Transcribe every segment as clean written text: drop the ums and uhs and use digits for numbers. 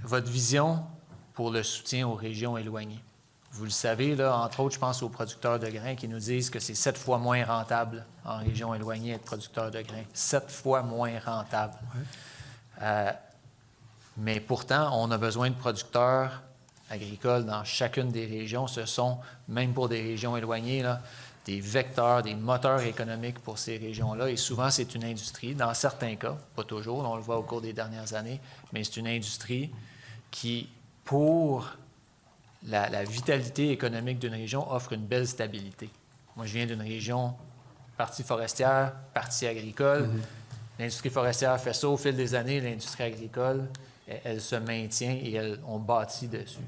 Votre vision pour le soutien aux régions éloignées. Vous le savez, là, entre autres, je pense aux producteurs de grains qui nous disent que c'est 7 fois moins rentable en région éloignée être producteur de grains. 7 fois moins rentable. Ouais. Mais pourtant, on a besoin de producteurs agricoles dans chacune des régions. Ce sont, même pour des régions éloignées, là, des vecteurs, des moteurs économiques pour ces régions-là. Et souvent, c'est une industrie, dans certains cas, pas toujours, on le voit au cours des dernières années, mais c'est une industrie qui, pour la vitalité économique d'une région, offre une belle stabilité. Moi, je viens d'une région, partie forestière, partie agricole. L'industrie forestière fait ça au fil des années. L'industrie agricole, elle se maintient et on bâtit dessus.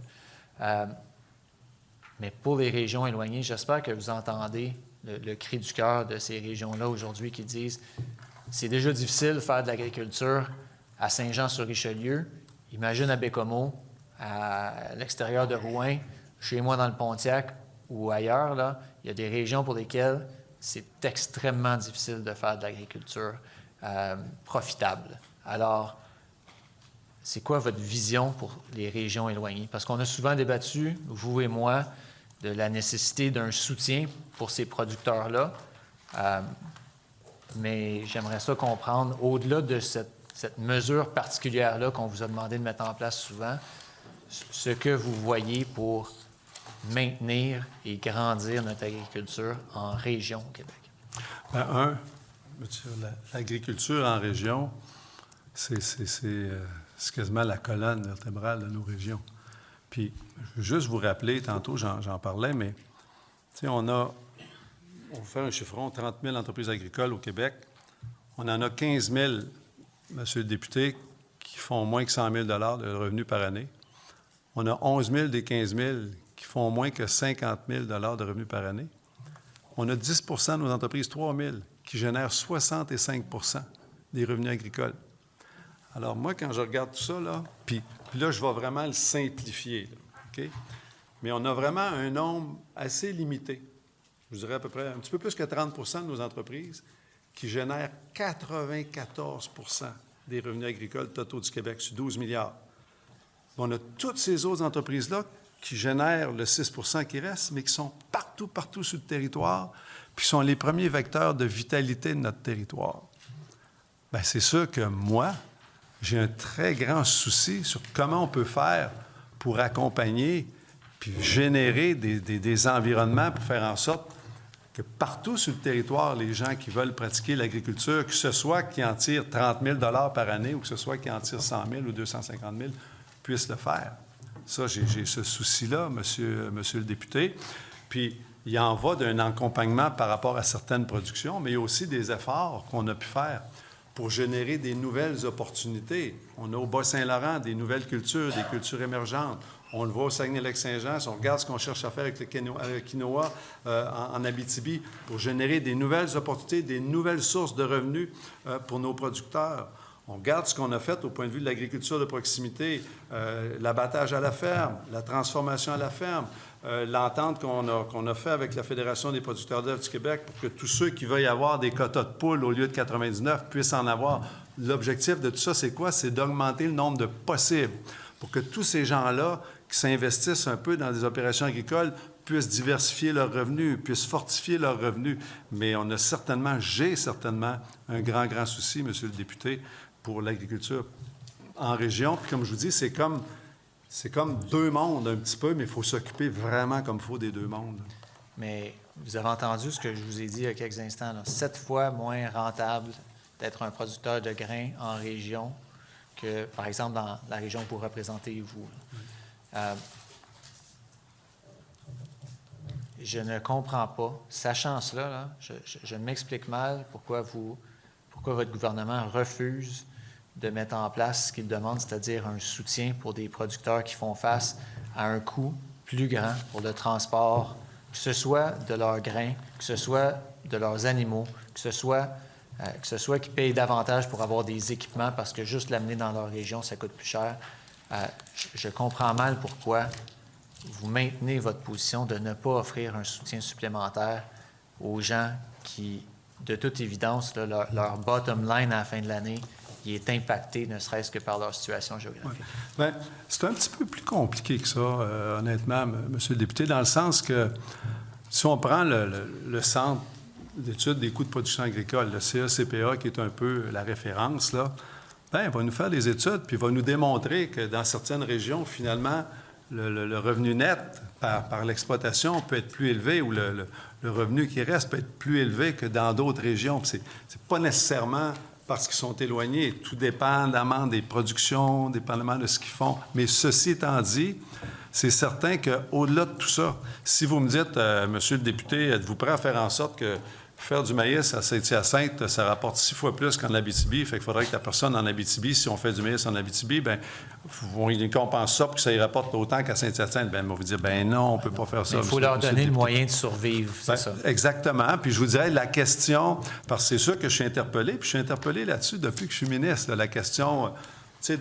Mais pour les régions éloignées, j'espère que vous entendez le cri du cœur de ces régions-là aujourd'hui qui disent « C'est déjà difficile de faire de l'agriculture à Saint-Jean-sur-Richelieu. Imagine à Baie-Comeau, à l'extérieur de Rouen, chez moi dans le Pontiac ou ailleurs, là, il y a des régions pour lesquelles c'est extrêmement difficile de faire de l'agriculture profitable. » Alors, c'est quoi votre vision pour les régions éloignées? Parce qu'on a souvent débattu, vous et moi, de la nécessité d'un soutien pour ces producteurs-là. Mais j'aimerais ça comprendre, au-delà de cette mesure particulière-là qu'on vous a demandé de mettre en place souvent, ce que vous voyez pour maintenir et grandir notre agriculture en région au Québec. Bien, l'agriculture en région, c'est quasiment la colonne vertébrale de nos régions. Puis, je veux juste vous rappeler, tantôt j'en parlais, mais on va faire un chiffron, 30 000 entreprises agricoles au Québec. On en a 15 000, Monsieur le député, qui font moins que 100 000 de revenus par année. On a 11 000 des 15 000 qui font moins que 50 000 de revenus par année. On a 10 de nos entreprises, 3 000, qui génèrent 65 des revenus agricoles. Alors, moi, quand je regarde tout ça, là, puis là, je vais vraiment le simplifier, là, OK? Mais on a vraiment un nombre assez limité, je dirais à peu près un petit peu plus que 30 de nos entreprises qui génèrent 94 des revenus agricoles totaux du Québec, sur 12 milliards. On a toutes ces autres entreprises-là qui génèrent le 6 qui reste, mais qui sont partout sur le territoire, puis qui sont les premiers vecteurs de vitalité de notre territoire. Bien, c'est sûr que moi, j'ai un très grand souci sur comment on peut faire pour accompagner puis générer des environnements pour faire en sorte que partout sur le territoire, les gens qui veulent pratiquer l'agriculture, que ce soit qui en tirent 30 000 par année ou que ce soit qui en tirent 100 000 ou 250 000, puissent le faire. Ça, j'ai ce souci-là, monsieur le député. Puis, il en va d'un accompagnement par rapport à certaines productions, mais il y a aussi des efforts qu'on a pu faire pour générer des nouvelles opportunités. On a au Bas-Saint-Laurent des nouvelles cultures, des cultures émergentes. On le voit au Saguenay-Lac-Saint-Jean, si on regarde ce qu'on cherche à faire avec le quinoa en Abitibi, pour générer des nouvelles opportunités, des nouvelles sources de revenus pour nos producteurs. On regarde ce qu'on a fait au point de vue de l'agriculture de proximité, l'abattage à la ferme, la transformation à la ferme, l'entente qu'on a fait avec la Fédération des producteurs d'œufs du Québec pour que tous ceux qui veuillent avoir des quotas de poules au lieu de 99 puissent en avoir. L'objectif de tout ça, c'est quoi? C'est d'augmenter le nombre de possibles pour que tous ces gens-là qui s'investissent un peu dans des opérations agricoles puissent diversifier leurs revenus, puissent fortifier leurs revenus. Mais j'ai certainement un grand souci, Monsieur le député, pour l'agriculture en région. Puis comme je vous dis, c'est comme deux mondes un petit peu, mais il faut s'occuper vraiment comme il faut des deux mondes. Mais vous avez entendu ce que je vous ai dit il y a quelques instants, là. 7 fois moins rentable d'être un producteur de grains en région que, par exemple, dans la région que vous représentez, vous. Je ne comprends pas, sachant cela, là, je m'explique mal pourquoi votre gouvernement refuse de mettre en place ce qu'il demande, c'est-à-dire un soutien pour des producteurs qui font face à un coût plus grand pour le transport, que ce soit de leurs grains, que ce soit de leurs animaux, que ce soit qu'ils payent davantage pour avoir des équipements parce que juste l'amener dans leur région, ça coûte plus cher. Je comprends mal pourquoi vous maintenez votre position de ne pas offrir un soutien supplémentaire aux gens qui, de toute évidence, là, leur bottom line à la fin de l'année il est impacté, ne serait-ce que par leur situation géographique. Ouais. Bien, c'est un petit peu plus compliqué que ça, honnêtement, Monsieur le député, dans le sens que si on prend le Centre d'études des coûts de production agricole, le CECPA, qui est un peu la référence, là, bien, il va nous faire des études, puis il va nous démontrer que dans certaines régions, finalement, le revenu net par l'exploitation peut être plus élevé ou le revenu qui reste peut être plus élevé que dans d'autres régions. Puis c'est pas nécessairement parce qu'ils sont éloignés, tout dépendamment des productions, dépendamment de ce qu'ils font. Mais ceci étant dit, c'est certain qu'au-delà de tout ça, si vous me dites, Monsieur le député, êtes-vous prêt à faire en sorte que faire du maïs à Saint-Hyacinthe, ça rapporte 6 fois plus qu'en Abitibi. Fait qu'il faudrait que la personne en Abitibi, si on fait du maïs en Abitibi, bien, on y compense ça pour que ça y rapporte autant qu'à Saint-Hyacinthe. Bien, on va vous dire, bien non, on ne peut pas faire ça. Il faut leur donner le moyen de survivre, c'est ça. Exactement. Puis je vous dirais, la question, parce que c'est sûr que je suis interpellé, puis je suis interpellé là-dessus depuis que je suis ministre, là, la question, tu sais,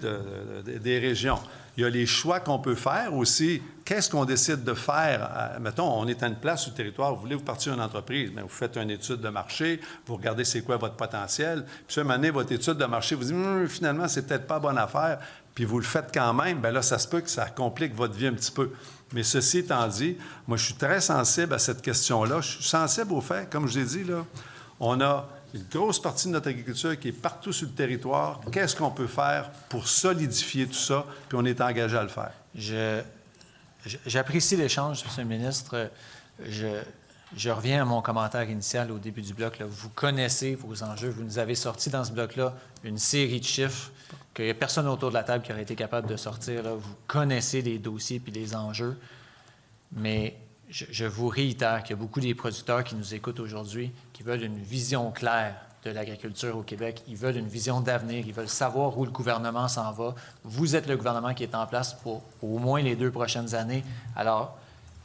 des régions. Il y a les choix qu'on peut faire aussi. Qu'est-ce qu'on décide de faire? Mettons, on est à une place sur le territoire, vous voulez vous partir une entreprise, bien, vous faites une étude de marché, vous regardez c'est quoi votre potentiel, puis à un moment donné, votre étude de marché vous dit finalement, c'est peut-être pas bonne affaire, puis vous le faites quand même, bien là, ça se peut que ça complique votre vie un petit peu. Mais ceci étant dit, moi, je suis très sensible à cette question-là. Je suis sensible au fait, comme je l'ai dit, là, on a une grosse partie de notre agriculture qui est partout sur le territoire. Qu'est-ce qu'on peut faire pour solidifier tout ça? Puis on est engagé à le faire. J'apprécie l'échange, M. le ministre. Je reviens à mon commentaire initial au début du bloc. Là. Vous connaissez vos enjeux. Vous nous avez sorti dans ce bloc-là une série de chiffres qu'il n'y a personne autour de la table qui aurait été capable de sortir. Là. Vous connaissez les dossiers puis les enjeux. Mais je vous réitère qu'il y a beaucoup des producteurs qui nous écoutent aujourd'hui qui veulent une vision claire de l'agriculture au Québec. Ils veulent une vision d'avenir. Ils veulent savoir où le gouvernement s'en va. Vous êtes le gouvernement qui est en place pour au moins les 2 prochaines années. Alors,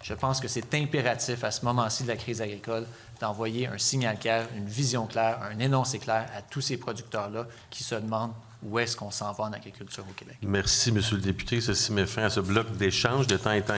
je pense que c'est impératif à ce moment-ci de la crise agricole d'envoyer un signal clair, une vision claire, un énoncé clair à tous ces producteurs-là qui se demandent où est-ce qu'on s'en va en agriculture au Québec. Merci, M. le député. Ceci met fin à ce bloc d'échange de temps et temps.